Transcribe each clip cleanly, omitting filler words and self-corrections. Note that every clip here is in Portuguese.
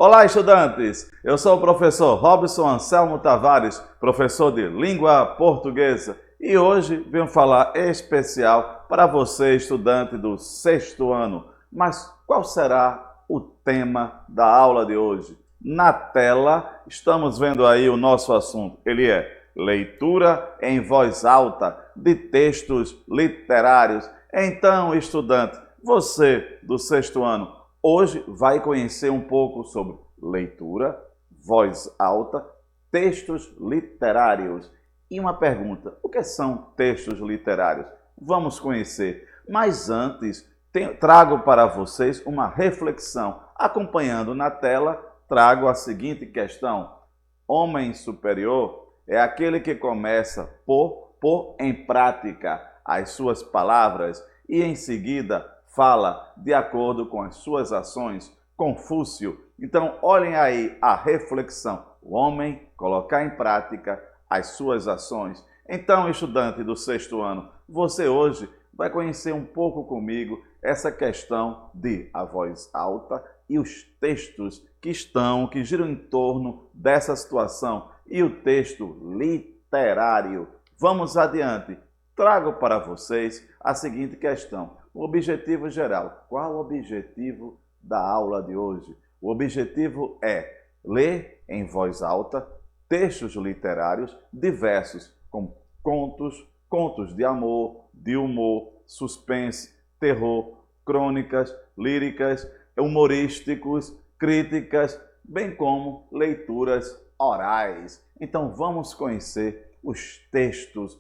Olá, estudantes! Eu sou o professor Robson Anselmo Tavares, professor de língua portuguesa, e hoje venho falar especial para você, estudante do sexto ano. Mas qual será o tema da aula de hoje? Na tela, estamos vendo aí o nosso assunto. Ele é leitura em voz alta de textos literários. Então, estudante, você do sexto ano, hoje vai conhecer um pouco sobre leitura, voz alta, textos literários. E uma pergunta, o que são textos literários? Vamos conhecer. Mas antes, trago para vocês uma reflexão. Acompanhando na tela, trago a seguinte questão. Homem superior é aquele que começa por pôr em prática as suas palavras e em seguida fala de acordo com as suas ações. Confúcio. Então, olhem aí a reflexão. O homem colocar em prática as suas ações. Então, estudante do sexto ano, você hoje vai conhecer um pouco comigo essa questão de a voz alta e os textos que giram em torno dessa situação e o texto literário. Vamos adiante. Trago para vocês a seguinte questão. O objetivo geral. Qual o objetivo da aula de hoje? O objetivo é ler em voz alta textos literários diversos, como contos de amor, de humor, suspense, terror, crônicas, líricas, humorísticos, críticas, bem como leituras orais. Então vamos conhecer os textos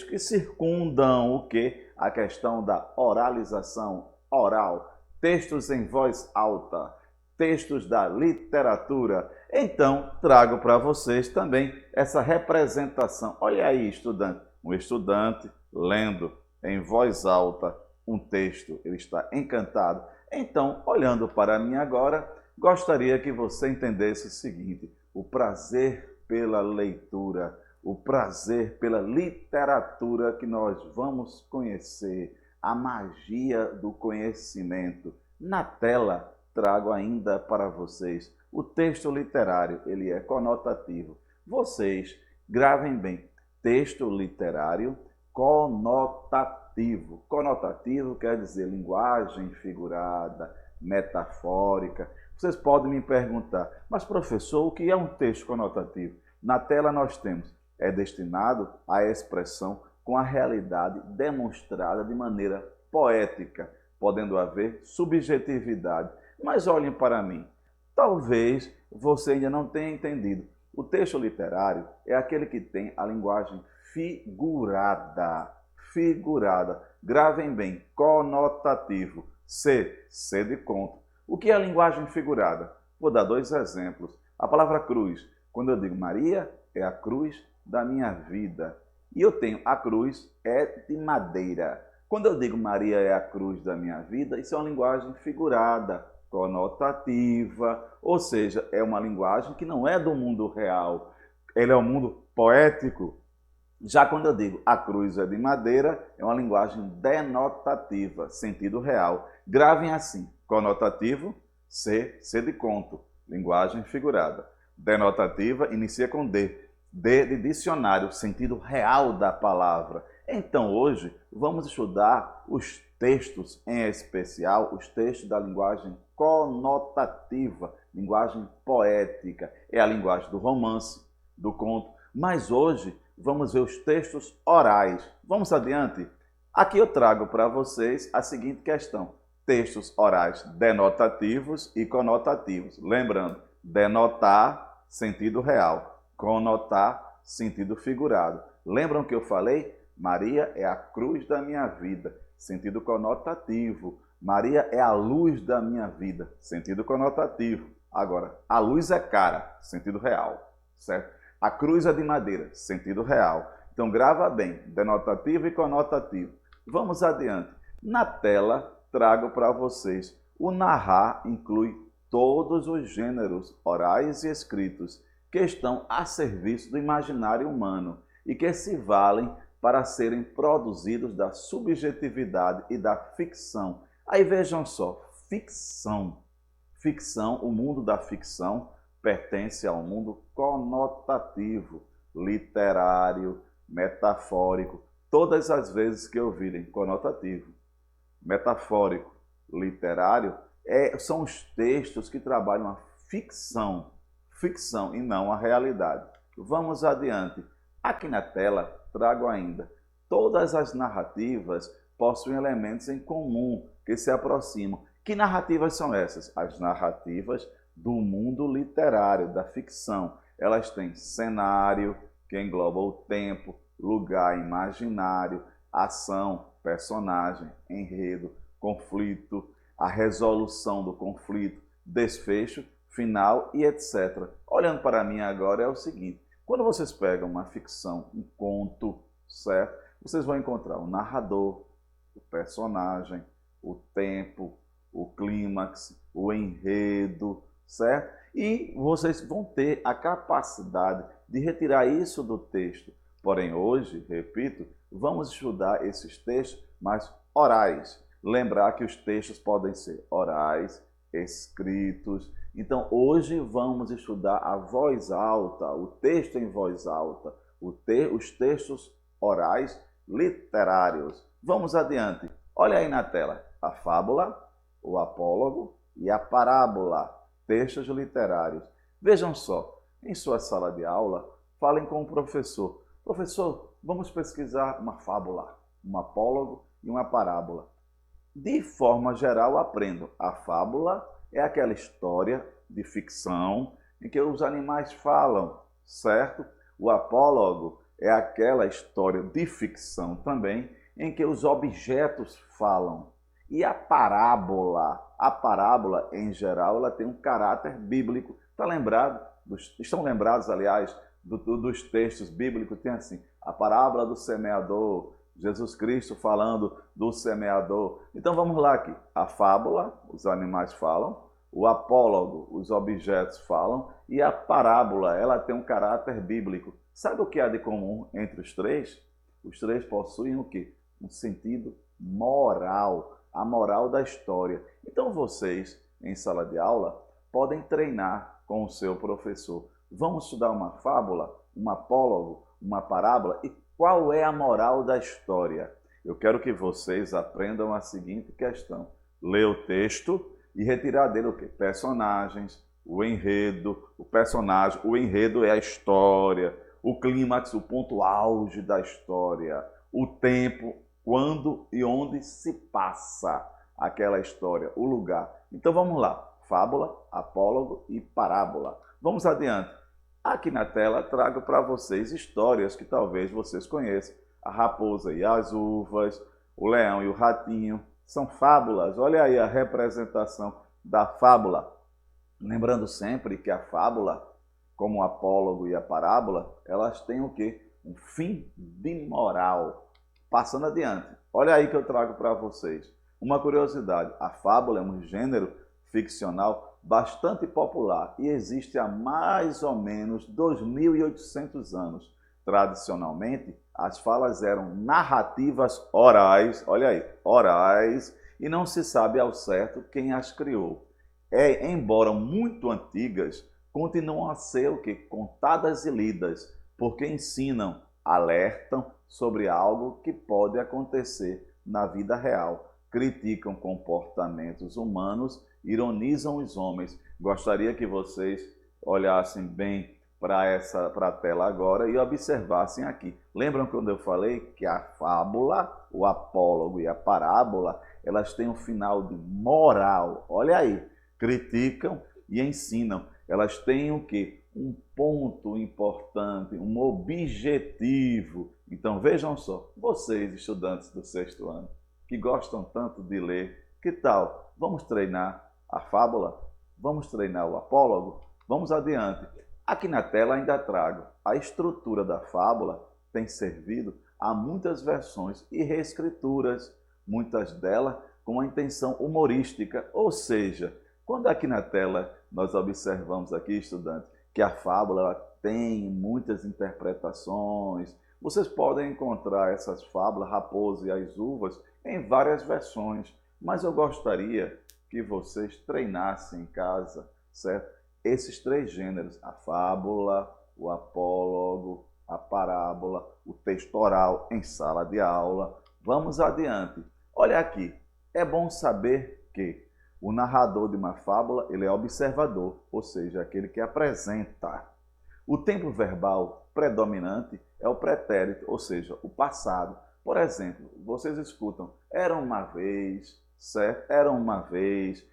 que circundam o quê? A questão da oralização oral, textos em voz alta, textos da literatura. Então, trago para vocês também essa representação. Olha aí, estudante, um estudante lendo em voz alta um texto, ele está encantado. Então, olhando para mim agora, gostaria que você entendesse o seguinte: o prazer pela leitura, o prazer pela literatura que nós vamos conhecer, a magia do conhecimento. Na tela, trago ainda para vocês o texto literário, ele é conotativo. Vocês gravem bem, texto literário conotativo. Conotativo quer dizer linguagem figurada, metafórica. Vocês podem me perguntar, mas professor, o que é um texto conotativo? Na tela nós temos é destinado à expressão com a realidade demonstrada de maneira poética, podendo haver subjetividade. Mas olhem para mim, talvez você ainda não tenha entendido. O texto literário é aquele que tem a linguagem figurada. Figurada. Gravem bem, conotativo. C de conto. O que é a linguagem figurada? Vou dar dois exemplos. A palavra cruz. Quando eu digo Maria, é a cruz da minha vida. E eu tenho a cruz é de madeira. Quando eu digo Maria é a cruz da minha vida, isso é uma linguagem figurada, conotativa, ou seja, é uma linguagem que não é do mundo real, ele é um mundo poético. Já quando eu digo a cruz é de madeira, é uma linguagem denotativa, sentido real. Gravem assim, conotativo, C de conto, linguagem figurada. Denotativa, inicia com D de dicionário, sentido real da palavra. Então hoje vamos estudar os textos, em especial os textos da linguagem conotativa, linguagem poética, é a linguagem do romance, do conto. Mas hoje vamos ver os textos orais. Vamos adiante? Aqui eu trago para vocês a seguinte questão: textos orais denotativos e conotativos. Lembrando, denotar, sentido real. Conotar, sentido figurado. Lembram que eu falei? Maria é a cruz da minha vida, sentido conotativo. Maria é a luz da minha vida, sentido conotativo. Agora, a luz é cara, sentido real, certo? A cruz é de madeira, sentido real. Então, grava bem, denotativo e conotativo. Vamos adiante. Na tela, trago para vocês. O narrar inclui todos os gêneros orais e escritos que estão a serviço do imaginário humano e que se valem para serem produzidos da subjetividade e da ficção. Aí vejam só, ficção. ficção, o mundo da ficção pertence ao mundo conotativo, literário, metafórico. Todas as vezes que ouvirem conotativo, metafórico, literário, são os textos que trabalham a ficção e não a realidade. Vamos adiante. Aqui na tela trago ainda. Todas as narrativas possuem elementos em comum que se aproximam. Que narrativas são essas? As narrativas do mundo literário, da ficção. Elas têm cenário, que engloba o tempo, lugar imaginário, ação, personagem, enredo, conflito, a resolução do conflito, desfecho, final e etc. Olhando para mim agora é o seguinte, quando vocês pegam uma ficção, um conto, certo? Vocês vão encontrar o narrador, o personagem, o tempo, o clímax, o enredo, certo? E vocês vão ter a capacidade de retirar isso do texto. Porém, hoje, repito, vamos estudar esses textos mais orais. Lembrar que os textos podem ser orais, escritos. Então, hoje vamos estudar a voz alta, o texto em voz alta, os textos orais literários. Vamos adiante. Olha aí na tela a fábula, o apólogo e a parábola, textos literários. Vejam só, em sua sala de aula, falem com o professor. Professor, vamos pesquisar uma fábula, um apólogo e uma parábola. De forma geral, aprendo. A fábula é aquela história de ficção em que os animais falam, certo? O apólogo é aquela história de ficção também em que os objetos falam. E a parábola em geral, ela tem um caráter bíblico. Estão lembrados, aliás, dos textos bíblicos? Tem assim, a parábola do semeador, Jesus Cristo falando do semeador. Então vamos lá aqui. A fábula, os animais falam. O apólogo, os objetos falam. E a parábola, ela tem um caráter bíblico. Sabe o que há de comum entre os três? Os três possuem o quê? Um sentido moral. A moral da história. Então vocês, em sala de aula, podem treinar com o seu professor. Vamos estudar uma fábula, um apólogo, uma parábola e qual é a moral da história? Eu quero que vocês aprendam a seguinte questão. Ler o texto e retirar dele o quê? Personagens, o enredo, o enredo é a história, o clímax, o ponto auge da história, o tempo, quando e onde se passa aquela história, o lugar. Então vamos lá, fábula, apólogo e parábola. Vamos adiante. Aqui na tela trago para vocês histórias que talvez vocês conheçam. A raposa e as uvas, o leão e o ratinho. São fábulas. Olha aí a representação da fábula. Lembrando sempre que a fábula, como o apólogo e a parábola, elas têm o quê? Um fim de moral. Passando adiante. Olha aí que eu trago para vocês. Uma curiosidade. A fábula é um gênero ficcional bastante popular e existe há mais ou menos 2.800 anos. Tradicionalmente, as falas eram narrativas orais, olha aí, orais, e não se sabe ao certo quem as criou. Embora muito antigas, continuam a ser o quê? Contadas e lidas, porque ensinam, alertam sobre algo que pode acontecer na vida real, criticam comportamentos humanos, ironizam os homens. Gostaria que vocês olhassem bem para a tela agora e observassem aqui. Lembram quando eu falei que a fábula, o apólogo e a parábola, elas têm um final de moral. Olha aí, criticam e ensinam. Elas têm o quê? Um ponto importante, um objetivo. Então vejam só, vocês estudantes do 6º ano, que gostam tanto de ler, que tal? Vamos treinar a fábula? Vamos treinar o apólogo? Vamos adiante. Aqui na tela ainda trago a estrutura da fábula, tem servido a muitas versões e reescrituras, muitas delas com a intenção humorística, ou seja, quando aqui na tela nós observamos aqui, estudantes, que a fábula ela tem muitas interpretações, vocês podem encontrar essas fábulas, Raposa e as Uvas, em várias versões, mas eu gostaria que vocês treinassem em casa, certo? Esses três gêneros, a fábula, o apólogo, a parábola, o texto oral em sala de aula. Vamos adiante. Olha aqui, é bom saber que o narrador de uma fábula, ele é observador, ou seja, aquele que apresenta. O tempo verbal predominante é o pretérito, ou seja, o passado. Por exemplo, vocês escutam, era uma vez, certo? Era uma vez,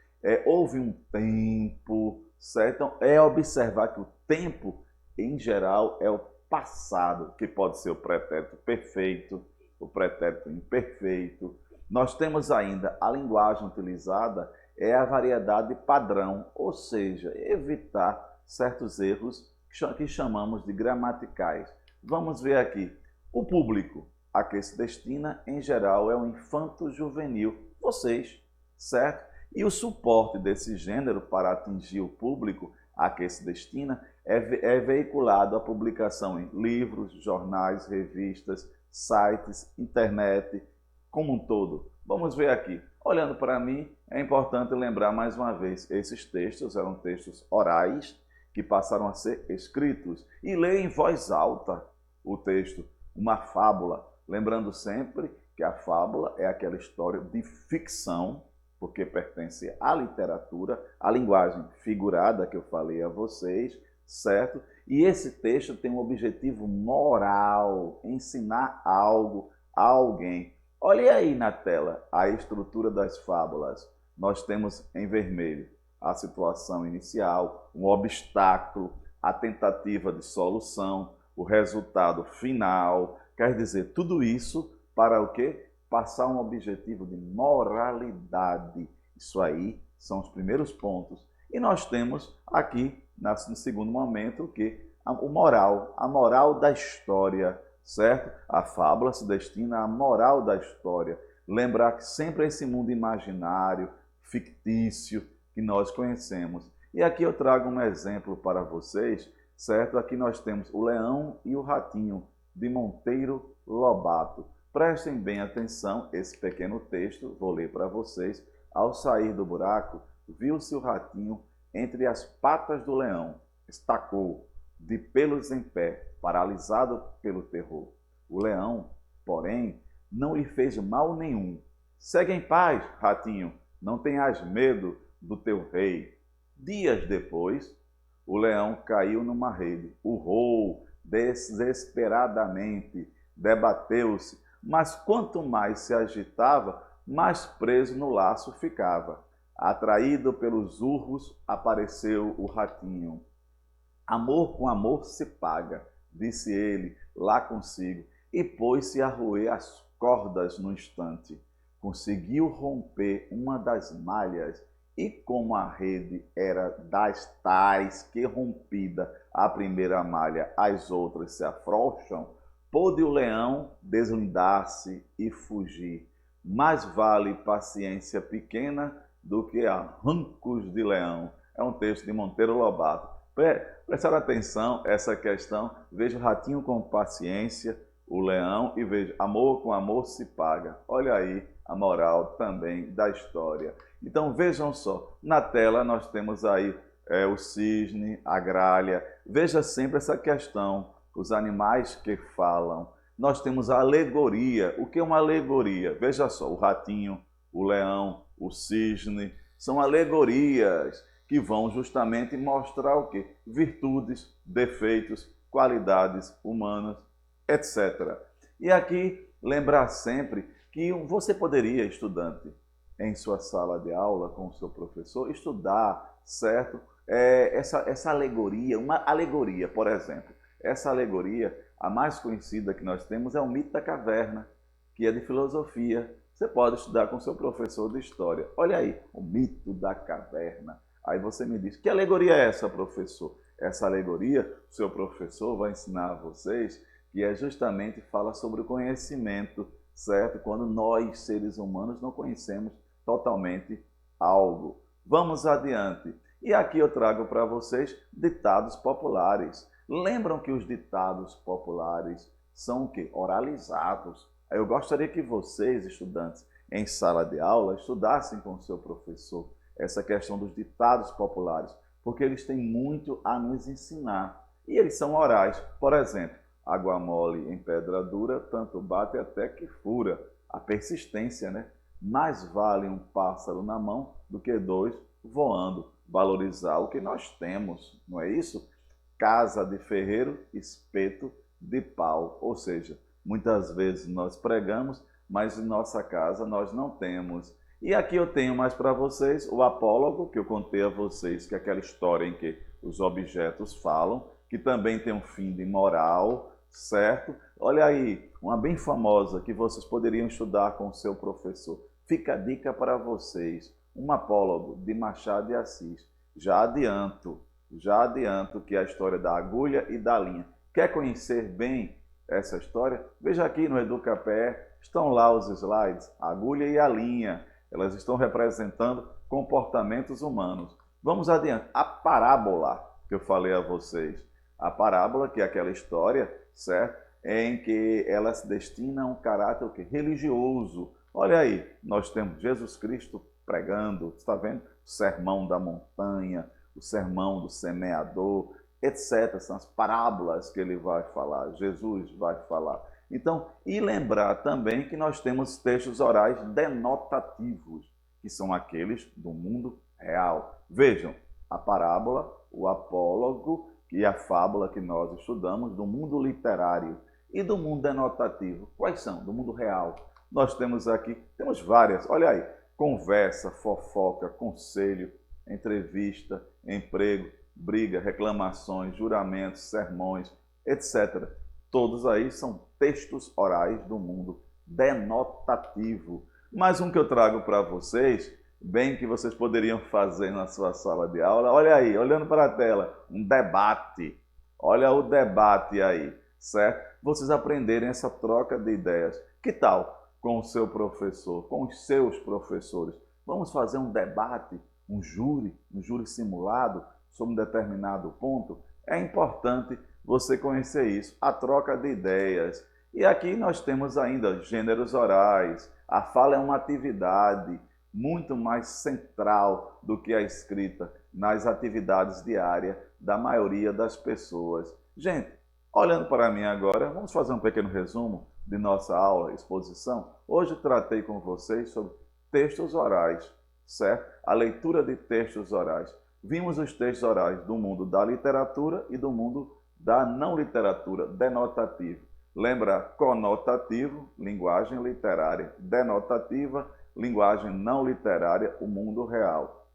houve um tempo, certo? Então, é observar que o tempo, em geral, é o passado, que pode ser o pretérito perfeito, o pretérito imperfeito. Nós temos ainda a linguagem utilizada, é a variedade padrão, ou seja, evitar certos erros que chamamos de gramaticais. Vamos ver aqui. O público a que se destina, em geral, é o infanto-juvenil, vocês, certo? E o suporte desse gênero para atingir o público a que se destina é veiculado a publicação em livros, jornais, revistas, sites, internet, como um todo. Vamos ver aqui. Olhando para mim, é importante lembrar mais uma vez, esses textos eram textos orais que passaram a ser escritos e ler em voz alta o texto, uma fábula. Lembrando sempre que a fábula é aquela história de ficção, porque pertence à literatura, à linguagem figurada que eu falei a vocês, certo? E esse texto tem um objetivo moral, ensinar algo a alguém. Olhe aí na tela a estrutura das fábulas. Nós temos em vermelho a situação inicial, um obstáculo, a tentativa de solução, o resultado final. Quer dizer, tudo isso para o quê? Passar um objetivo de moralidade. Isso aí são os primeiros pontos. E nós temos aqui, no segundo momento, o quê? O moral, a moral da história, certo? A fábula se destina à moral da história. Lembrar que sempre esse mundo imaginário, fictício, que nós conhecemos. E aqui eu trago um exemplo para vocês, certo? Aqui nós temos O Leão e o Ratinho, de Monteiro Lobato. Prestem bem atenção, esse pequeno texto, vou ler para vocês. Ao sair do buraco, viu-se o ratinho entre as patas do leão. Estacou, de pelos em pé, paralisado pelo terror. O leão, porém, não lhe fez mal nenhum. Segue em paz, ratinho, não tenhas medo do teu rei. Dias depois, o leão caiu numa rede, urrou desesperadamente, debateu-se, mas quanto mais se agitava, mais preso no laço ficava. Atraído pelos urros, apareceu o ratinho. Amor com amor se paga, disse ele lá consigo, e pôs-se a roer as cordas no instante. Conseguiu romper uma das malhas, e como a rede era das tais que, rompida a primeira malha, as outras se afrouxam, pôde o leão deslindar-se e fugir. Mais vale paciência pequena do que arrancos de leão. É um texto de Monteiro Lobato. Prestaram atenção essa questão. Veja o ratinho com paciência, o leão, e veja, amor com amor se paga. Olha aí a moral também da história. Então vejam só, na tela nós temos aí o cisne, a gralha. Veja sempre essa questão, os animais que falam. Nós temos a alegoria. O que é uma alegoria? Veja só, o ratinho, o leão, o cisne, são alegorias que vão justamente mostrar o quê? Virtudes, defeitos, qualidades humanas, etc. E aqui lembrar sempre que você poderia, estudante, em sua sala de aula com o seu professor, estudar, certo? Essa alegoria, uma alegoria, por exemplo. Essa alegoria, a mais conhecida que nós temos é o mito da caverna, que é de filosofia. Você pode estudar com seu professor de história. Olha aí, o mito da caverna. Aí você me diz, que alegoria é essa, professor? Essa alegoria, o seu professor vai ensinar a vocês, que é justamente fala sobre o conhecimento, certo? Quando nós, seres humanos, não conhecemos totalmente algo. Vamos adiante. E aqui eu trago para vocês ditados populares. Lembram que os ditados populares são o quê? Oralizados. Eu gostaria que vocês, estudantes, em sala de aula, estudassem com o seu professor. essa questão dos ditados populares, porque eles têm muito a nos ensinar. E eles são orais. Por exemplo, água mole em pedra dura, tanto bate até que fura. A persistência, né? Mais vale um pássaro na mão do que dois voando. Valorizar o que nós temos, não é isso? Casa de ferreiro, espeto de pau. Ou seja, muitas vezes nós pregamos, mas em nossa casa nós não temos. E aqui eu tenho mais para vocês o apólogo, que eu contei a vocês, que é aquela história em que os objetos falam, que também tem um fim de moral, certo? Olha aí, uma bem famosa que vocês poderiam estudar com o seu professor. Fica a dica para vocês, um apólogo de Machado de Assis. Já adianto que é a história da agulha e da linha. Quer conhecer bem essa história? Veja aqui no Educapé, estão lá os slides, a agulha e a linha. Elas estão representando comportamentos humanos. Vamos adiante. A parábola que eu falei a vocês. A parábola, que é aquela história, certo? Em que ela se destina a um caráter religioso. Olha aí, nós temos Jesus Cristo pregando, está vendo? O sermão da montanha, o sermão do semeador, etc. São as parábolas que ele vai falar, Jesus vai falar. Então, e lembrar também que nós temos textos orais denotativos, que são aqueles do mundo real. Vejam, a parábola, o apólogo e a fábula que nós estudamos do mundo literário e do mundo denotativo. Quais são? Do mundo real. Nós temos aqui, temos várias, olha aí, conversa, fofoca, conselho, entrevista, emprego, briga, reclamações, juramentos, sermões, etc. Todos aí são textos orais do mundo denotativo. Mais um que eu trago para vocês, bem que vocês poderiam fazer na sua sala de aula. Olha aí, olhando para a tela, um debate. Olha o debate aí, certo? Vocês aprenderem essa troca de ideias. Que tal com o seu professor, com os seus professores? Vamos fazer um debate, um júri simulado sobre um determinado ponto? É importante você conhecer isso, a troca de ideias. E aqui nós temos ainda gêneros orais. A fala é uma atividade muito mais central do que a escrita nas atividades diárias da maioria das pessoas. Gente, olhando para mim agora, vamos fazer um pequeno resumo de nossa aula, exposição. Hoje tratei com vocês sobre textos orais, certo? A leitura de textos orais. Vimos os textos orais do mundo da literatura e do mundo da não literatura, denotativo. Lembra, conotativo, linguagem literária, denotativa, linguagem não literária, o mundo real.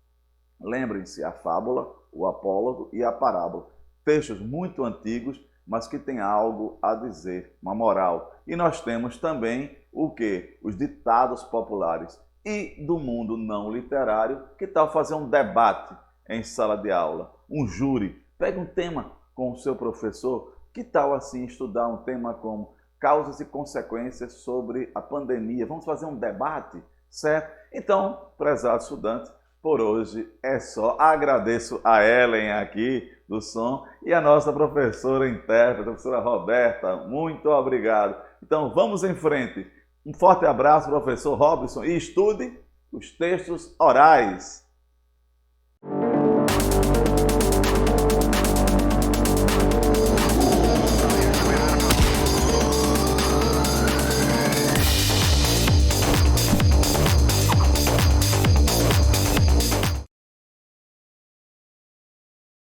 Lembrem-se, a fábula, o apólogo e a parábola. Textos muito antigos, mas que têm algo a dizer, uma moral. E nós temos também o quê? Os ditados populares. E do mundo não literário, que tal fazer um debate em sala de aula? Um júri. Pega um tema com o seu professor. Que tal assim estudar um tema como causas e consequências sobre a pandemia? Vamos fazer um debate, certo? Então, prezado estudante, por hoje é só. Agradeço a Ellen aqui do som e a nossa professora intérprete, a professora Roberta. Muito obrigado. Então, vamos em frente. Um forte abraço, professor Robson, e estude os textos orais.